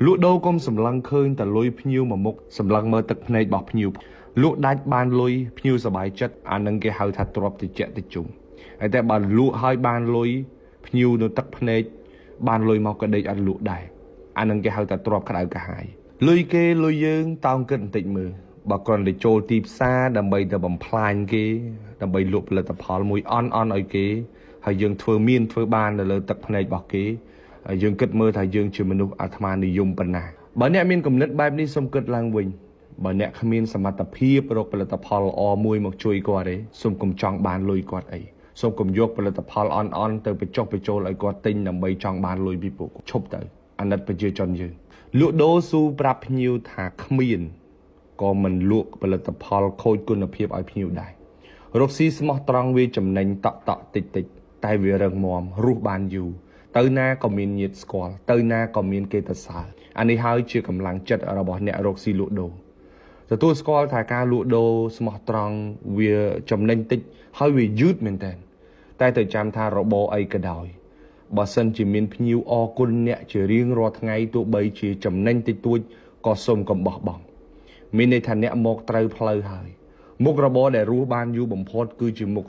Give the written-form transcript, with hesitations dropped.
លក់ដូរកុំសម្លឹងឃើញតែលុយភ្ញៀវមួយមុខសម្លឹងមើលទឹកភ្នែករបស់ភ្ញៀវលក់ដាច់បានលុយភ្ញៀវសប្បាយចិត្តអានឹងគេហៅថាទ្រព្យតិចតិចហើយតែបើលក់ហើយបានលុយភ្ញៀវនៅទឹកភ្នែកបានលុយមកក៏ដេកអត់លក់ដែរអានឹងគេហៅថាទ្រព្យក្តៅកាហាយលុយគេលុយយើងតោងគិតបន្តិចមើលបើគ្រាន់តែចូលទីផ្សារដើម្បីទៅបំផ្លាញគេដើម្បីលក់ផលិតផលមួយអន់ឲ្យគេហើយយើងធ្វើបាននៅលើទឹកភ្នែករបស់គេហើយយើងគិតមើលថាយើងជាមនុស្សអាត្មានិយមប៉ុណ្ណាបើអ្នកមានគំនិតបែបនេះសូមគិតឡើងវិញបើអ្នកគ្មានសមត្ថភាពរកផលិតផលល្អមួយមកជួយគាត់ទេសូមកុំចង់បានលុយគាត់អីសូមកុំយកផលិតផលអន់ទៅបញ្ចុះបញ្ចូលឲ្យគាត់ទិញដើម្បីចង់បានលុយពីពួកឈប់ទៅអាណិតប្រជាជនយើងលក់ដូរស៊ូប្រាប់ភ្ញៀវថាគ្មានក៏មិនលក់ផលិតផលខូចគុណភាពឲ្យភ្ញៀវដែររកស៊ីស្មោះត្រង់វាចំណេញតក់តិចតែវារឹងមាំរស់បានយូរទៅណាក៏មានញាតិស្គាល់ទៅណាក៏មានគេទៅសើអានេះហើយជាកម្លាំងចិត្តរបស់អ្នករកស៊ីលក់ដូរទទួលស្គាល់ថាការលក់ដូរស្មោះត្រង់វាចំណេញតិចហើយវាយឺតមែនតើតែទៅចាំថារបរអីក៏ដោយបើសិនជាមានភ្ញៀវអរគុណអ្នកជារៀងរាល់ថ្ងៃទោះបីជាចំណេញតិចតួចក៏សូមកុំបោះបង់មានន័យថាអ្នកមកត្រូវផ្លូវហើយមុខរបរដែលរស់បានយូរបំផុតគឺជាមុខ